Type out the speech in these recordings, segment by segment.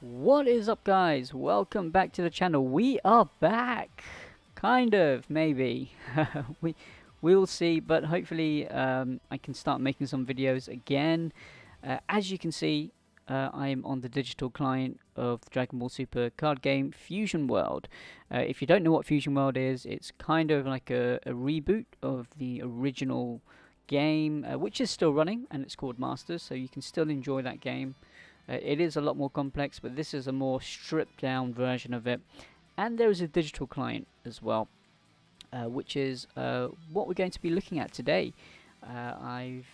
What is up, guys? Welcome back to the channel. We are back. Kind of, maybe. we we'll see, but hopefully I can start making some videos again. As you can see, I am on the digital client of the Dragon Ball Super card game Fusion World. If you don't know what Fusion World is, it's kind of like a reboot of the original game, which is still running, and it's called Masters, so you can still enjoy that game. It is a lot more complex, but this is a more stripped down version of it. And there is a digital client as well, which is what we're going to be looking at today. I've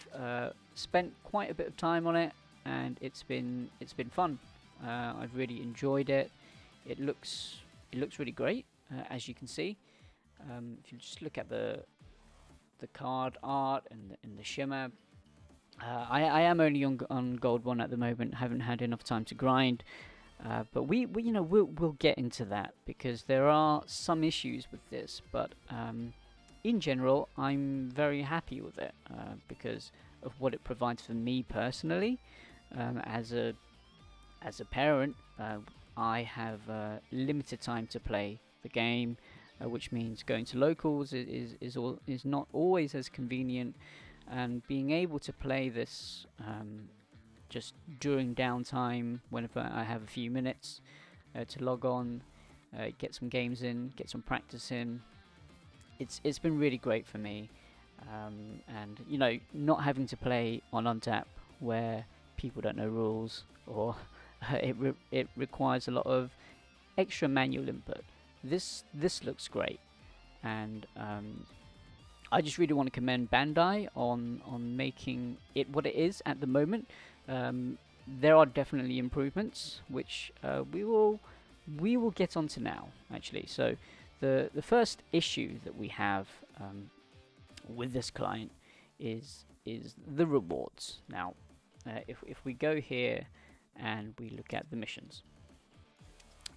spent quite a bit of time on it, and it's been fun. I've really enjoyed it. It looks really great, as you can see. If you just look at the card art and the shimmer. I am only on gold 1 at the moment. Haven't had enough time to grind, but we'll get into that because there are some issues with this. But in general, I'm very happy with it because of what it provides for me personally. As a parent, I have limited time to play the game, which means going to locals is not always as convenient. And being able to play this just during downtime, whenever I have a few minutes to log on, get some games in, get some practice in, it's been really great for me. And not having to play on Untap where people don't know rules, or it requires a lot of extra manual input. This looks great, and I just really want to commend Bandai on making it what it is at the moment. There are definitely improvements, which we will get onto now. Actually, so the first issue that we have with this client is the rewards. Now, if we go here and we look at the missions,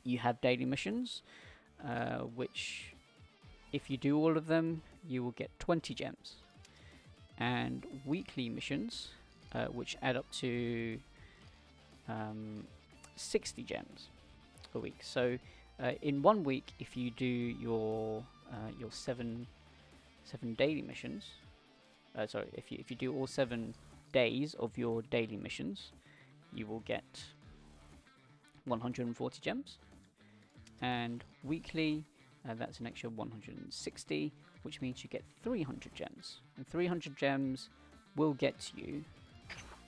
you have daily missions, which, if you do all of them, you will get 20 gems. And weekly missions, which add up to 60 gems a week. So in 1 week, if you do your seven daily missions, sorry, if you do all 7 days of your daily missions, you will get 140 gems. And weekly, that's an extra 160, which means you get 300 gems. And 300 gems will get you,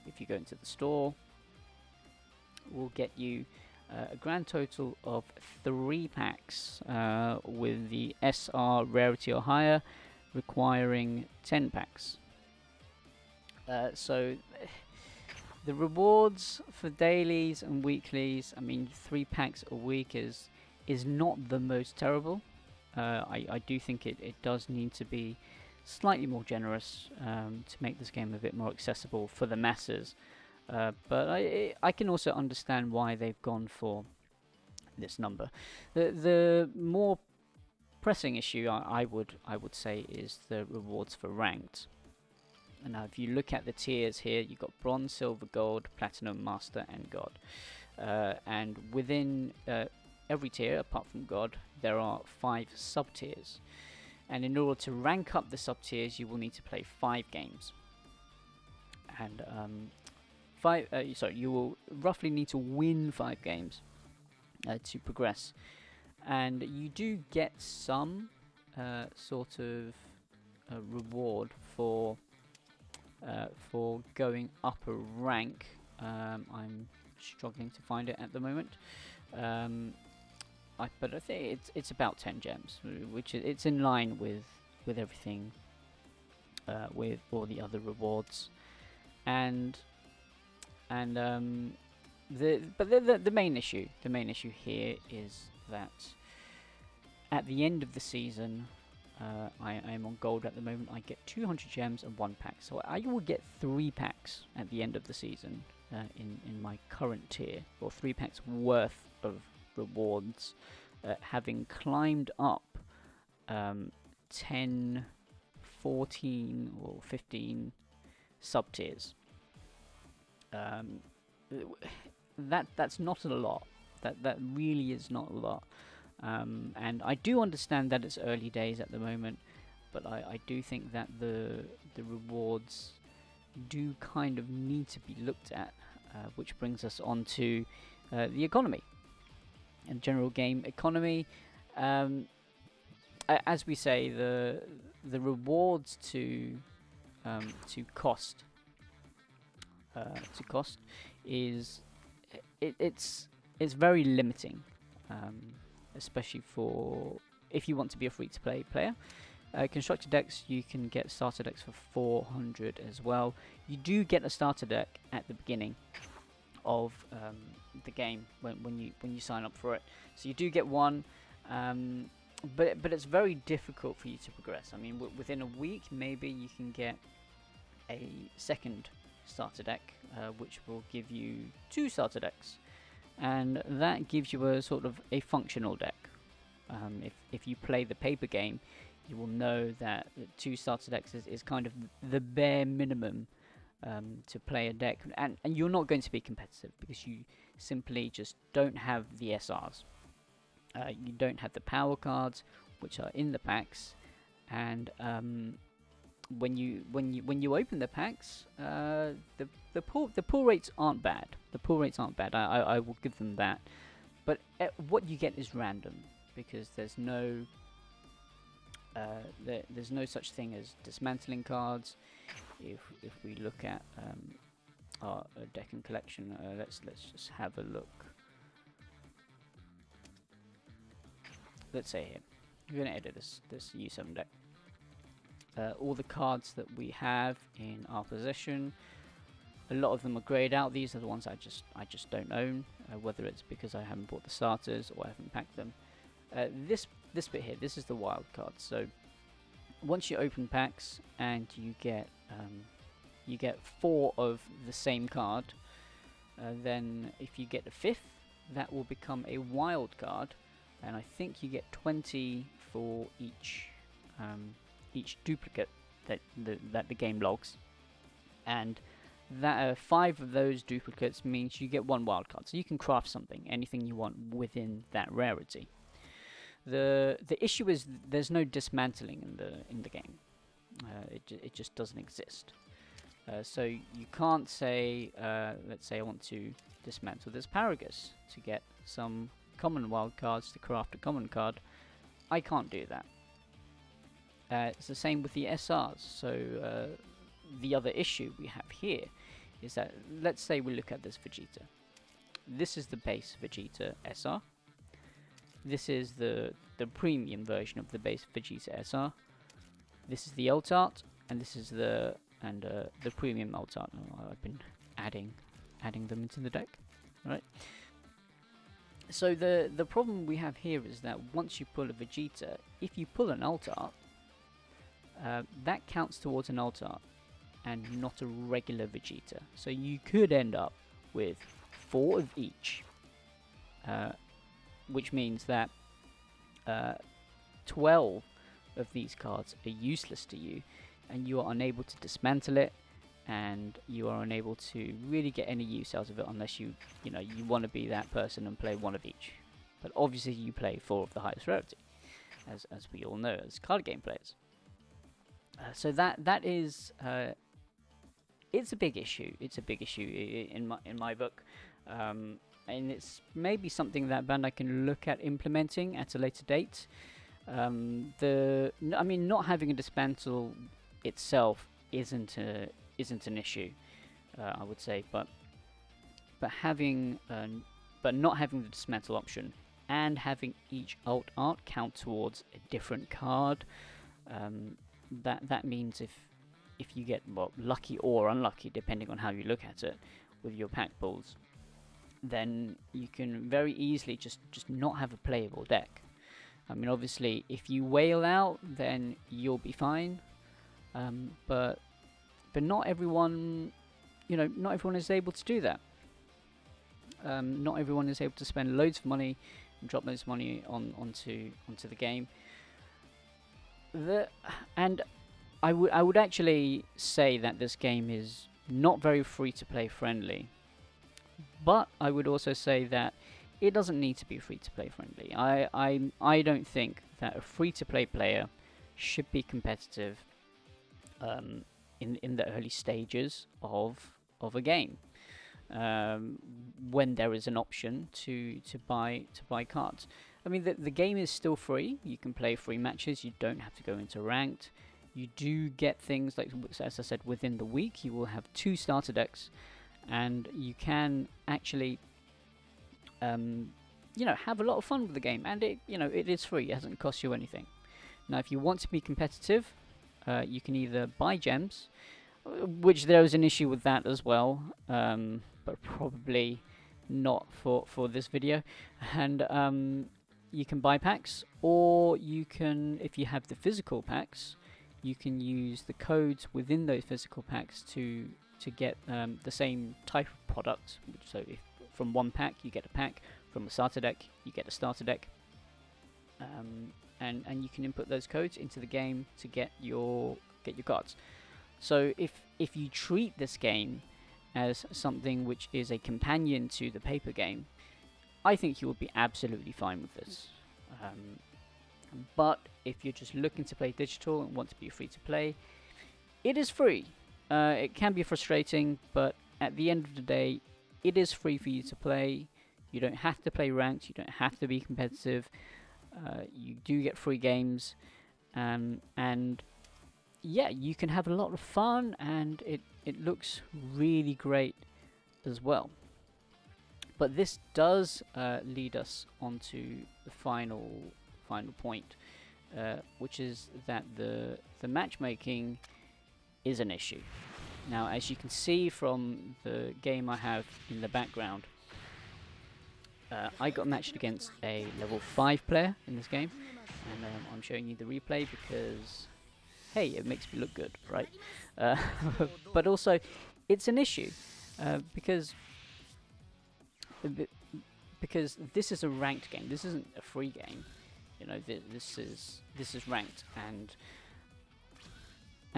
if you go into the store, will get you a grand total of 3 packs with the SR rarity or higher, requiring 10 packs. So the rewards for dailies and weeklies, I mean, 3 packs a week is not the most terrible. I do think it does need to be slightly more generous to make this game a bit more accessible for the masses. But I can also understand why they've gone for this number. The more pressing issue I would say is the rewards for ranked. And now if you look at the tiers here, you've got bronze, silver, gold, platinum, master, and god. And within every tier, apart from God, there are 5 sub-tiers. And in order to rank up the sub-tiers, you will need to play 5 games. And you will roughly need to win 5 games to progress. And you do get some sort of reward for going up a rank. I'm struggling to find it at the moment. But I think it's about 10 gems, which it's in line with everything, with all the other rewards, and the main issue here is that at the end of the season, I am on gold at the moment. I get 200 gems and 1 pack, so I will get 3 packs at the end of the season in my current tier, or 3 packs worth of rewards, having climbed up 10, 14 or 15 sub tiers. That's not a lot, That really is not a lot. And I do understand that it's early days at the moment, but I do think that the rewards do kind of need to be looked at, which brings us on to the economy and general game economy. As we say, the rewards cost to cost is it's very limiting, especially for if you want to be a free-to-play player. Constructed decks, you can get starter decks for 400 as well. You do get a starter deck at the beginning of the game when you sign up for it. So you do get one, but it's very difficult for you to progress. I mean, within a week, maybe you can get a second starter deck, which will give you 2 starter decks, and that gives you a sort of a functional deck. If you play the paper game, you will know that 2 starter decks is kind of the bare minimum to play a deck, and you're not going to be competitive because you simply just don't have the SRs. You don't have the power cards, which are in the packs, and when you open the packs, the pull rates aren't bad. The pull rates aren't bad. I will give them that. But what you get is random, because there's no such thing as dismantling cards. If we look at our deck and collection, let's just have a look. Let's say here, we're going to edit this U7 deck. All the cards that we have in our possession, a lot of them are grayed out. These are the ones I just don't own, whether it's because I haven't bought the starters or I haven't packed them. This bit here, this is the wild card. So once you open packs and you get 4 of the same card, then if you get the 5th, that will become a wild card, and I think you get 20 for each duplicate that the game logs, and that 5 of those duplicates means you get 1 wild card. So you can craft something, anything you want within that rarity. The issue is there's no dismantling in the game. It just doesn't exist. So you can't say, let's say I want to dismantle this Paragus to get some common wild cards to craft a common card. I can't do that. It's the same with the SRs. So the other issue we have here is that, let's say we look at this Vegeta. This is the base Vegeta SR. This is the premium version of the base Vegeta SR. This is the alt art, and this is the premium alt art. I've been adding them into the deck, right? So the problem we have here is that once you pull a Vegeta, if you pull an alt art, that counts towards an alt art and not a regular Vegeta. So you could end up with 4 of each, which means that 12 of these cards are useless to you, and you are unable to dismantle it, and you are unable to really get any use out of it unless you want to be that person and play 1 of each. But obviously you play 4 of the highest rarity, as we all know as card game players. So that is it's a big issue. It's a big issue in my book, and it's maybe something that Bandai can look at implementing at a later date. I mean, not having a dismantle itself isn't an issue, I would say, but not having the dismantle option and having each alt art count towards a different card, that means if you get lucky or unlucky, depending on how you look at it, with your pack pulls, then you can very easily just not have a playable deck. I mean, obviously, if you whale out, then you'll be fine, but not everyone, not everyone is able to do that. Not everyone is able to spend loads of money and drop loads of money onto the game. And I would actually say that this game is not very free to play friendly, but I would also say that it doesn't need to be free-to-play friendly. I don't think that a free-to-play player should be competitive in the early stages of a game, when there is an option to buy cards. I mean, the game is still free. You can play free matches. You don't have to go into ranked. You do get things like, as I said, within the week you will have 2 starter decks, and you can actually have a lot of fun with the game, and it is free. It hasn't cost you anything. Now, if you want to be competitive, you can either buy gems, which there is an issue with that as well, but probably not for this video, and you can buy packs, or you can, if you have the physical packs, you can use the codes within those physical packs to get the same type of product. So if from one pack you get a pack, from a starter deck you get a starter deck, and you can input those codes into the game to get your cards. So if you treat this game as something which is a companion to the paper game, I think you will be absolutely fine with this. But if you're just looking to play digital and want to be free to play, it is free. It can be frustrating, but at the end of the day, it is free for you to play. You don't have to play ranked, you don't have to be competitive. You do get free games, and yeah, you can have a lot of fun, and it looks really great as well. But this does lead us onto the final point, which is that the matchmaking is an issue. Now, as you can see from the game I have in the background, I got matched against a level 5 player in this game, and I'm showing you the replay because, hey, it makes me look good, right? But also, it's an issue because this is a ranked game. This isn't a free game. You know, this is ranked, and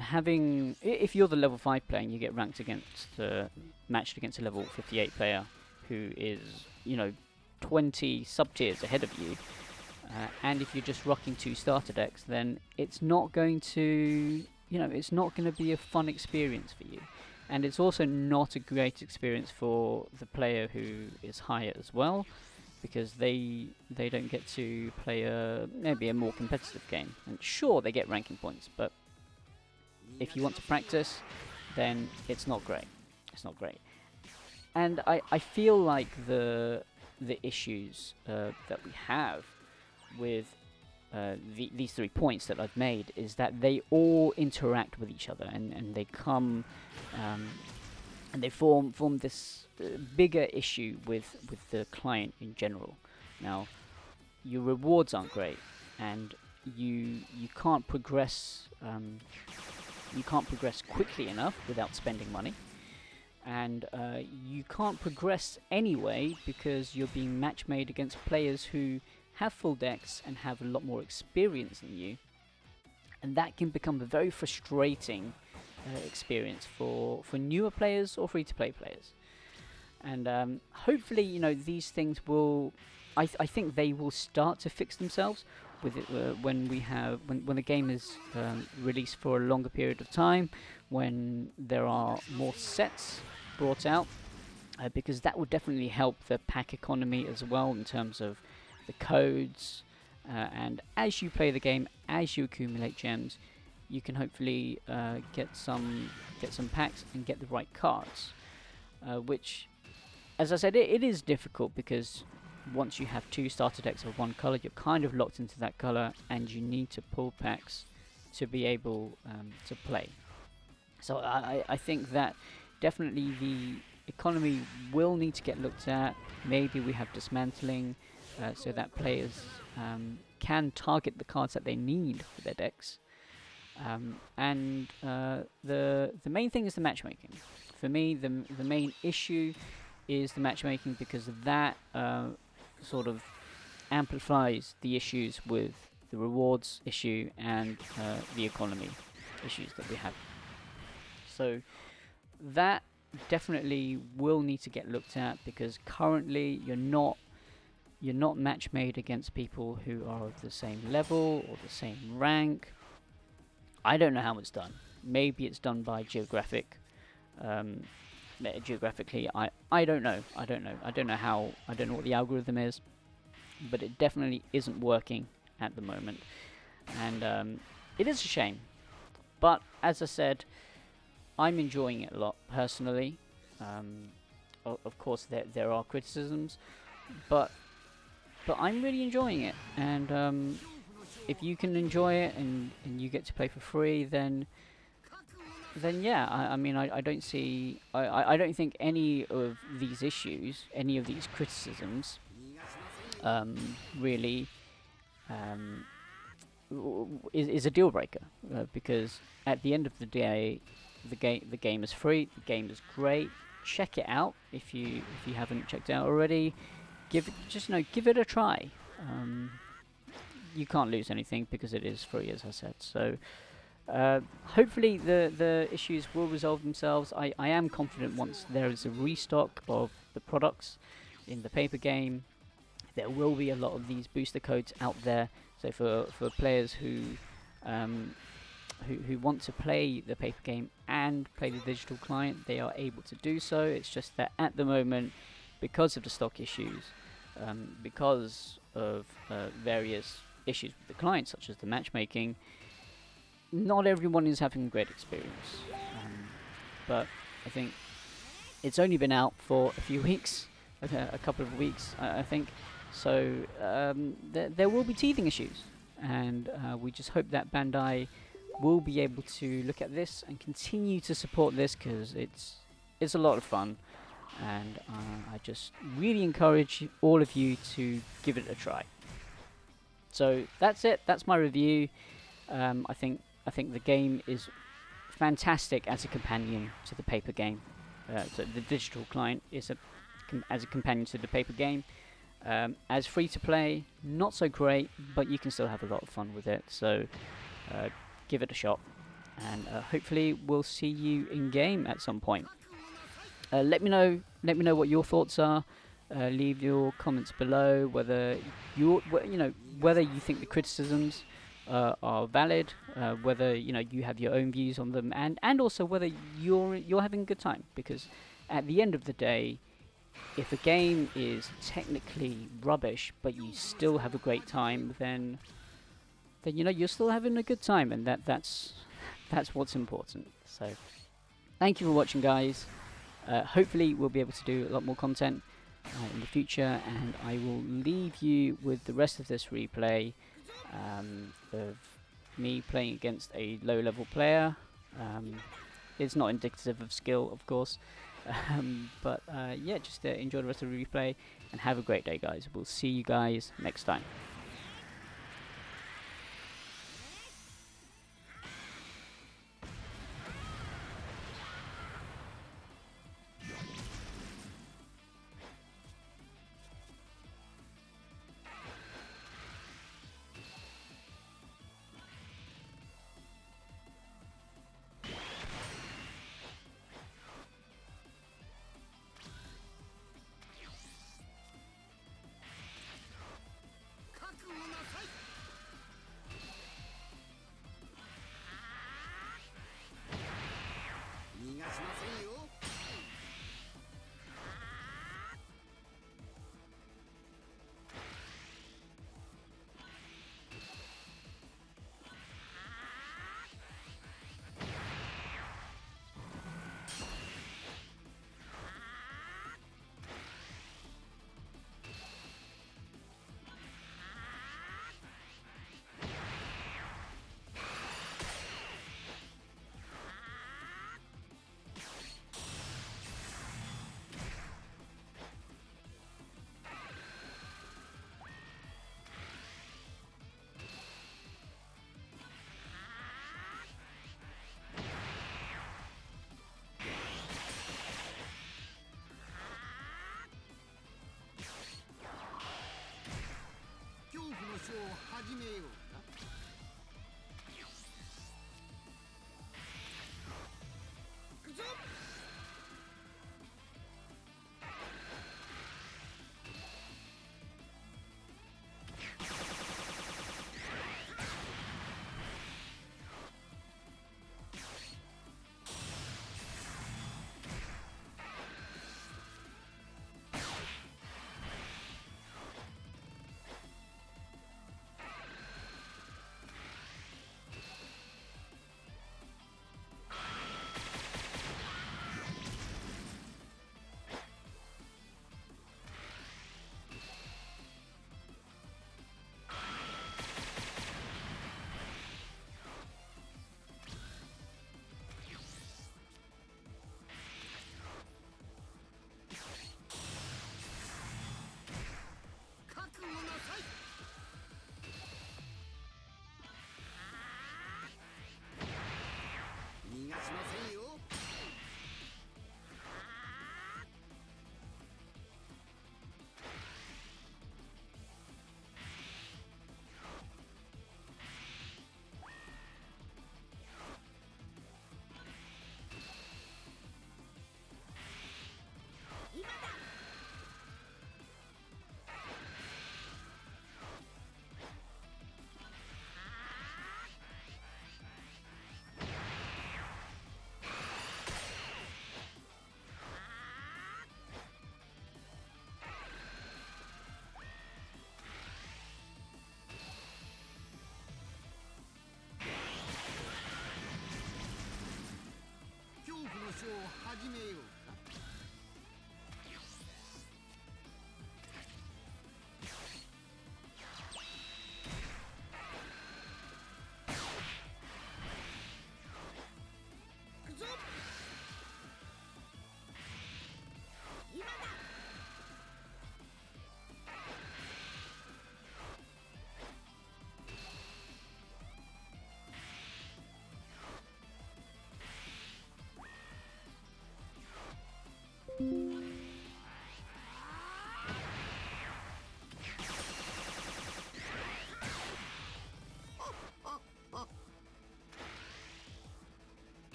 having, if you're the level 5 player and you get ranked matched against a level 58 player who is 20 sub tiers ahead of you, and if you're just rocking 2 starter decks, then it's not going to be a fun experience for you. And it's also not a great experience for the player who is higher as well, because they don't get to play maybe a more competitive game. And sure, they get ranking points, but if you want to practice, then it's not great. It's not great. And I feel like the issues that we have with these 3 points that I've made is that they all interact with each other, and they come and they form this bigger issue with the client in general. Now, your rewards aren't great, and you can't progress quickly enough without spending money, and you can't progress anyway because you're being match made against players who have full decks and have a lot more experience than you, and that can become a very frustrating experience for newer players or free-to-play players. And hopefully, these things will, I think they will start to fix themselves with it when the game is released for a longer period of time, when there are more sets brought out, because that will definitely help the pack economy as well in terms of the codes, and as you play the game, as you accumulate gems, you can hopefully get some packs and get the right cards, which, as I said, it is difficult because once you have 2 starter decks of one color, you're kind of locked into that color, and you need to pull packs to be able to play. So I think that definitely the economy will need to get looked at. Maybe we have dismantling, so that players can target the cards that they need for their decks. And the main thing is the matchmaking. For me, the main issue is the matchmaking, because that sort of amplifies the issues with the rewards issue and the economy issues that we have. So that definitely will need to get looked at, because currently you're not you're not match made against people who are of the same level or the same rank. I don't know how it's done. Maybe it's done by geographically. I don't know. I don't know how. I don't know what the algorithm is, but it definitely isn't working at the moment, and it is a shame. But as I said, I'm enjoying it a lot personally. Of course, there are criticisms, but I'm really enjoying it. And if you can enjoy it and you get to play for free, then yeah, I mean, I don't see, I don't think any of these issues, any of these criticisms, really um, is a deal breaker, because at the end of the day, the game is free, the game is great. Check it out if you haven't checked it out already. Give it a try. You can't lose anything because it is free, as I said. So hopefully the issues will resolve themselves. I am confident once there is a restock of the products in the paper game, there will be a lot of these booster codes out there. So for players who want to play the paper game and play the digital client, they are able to do so. It's just that at the moment, because of the stock issues, because of various issues with the client, such as the matchmaking, not everyone is having a great experience. But I think it's only been out for a few weeks, a couple of weeks, I think. So there will be teething issues, and we just hope that Bandai will be able to look at this and continue to support this, because it's a lot of fun, and I just really encourage all of you to give it a try. So that's it. That's my review. I think the game is fantastic as a companion to the paper game. So the digital client is as a companion to the paper game. As free to play, not so great, but you can still have a lot of fun with it. So give it a shot, and hopefully we'll see you in game at some point. Let me know what your thoughts are. Leave your comments below whether whether you think the criticisms are valid, whether you have your own views on them, and also whether you're having a good time. Because at the end of the day, if a game is technically rubbish but you still have a great time, then you're still having a good time, and that's what's important. So thank you for watching, guys. Hopefully we'll be able to do a lot more content in the future, and I will leave you with the rest of this replay of me playing against a low-level player. It's not indicative of skill, of course, but yeah, just enjoy the rest of the replay and have a great day, guys. We'll see you guys next time.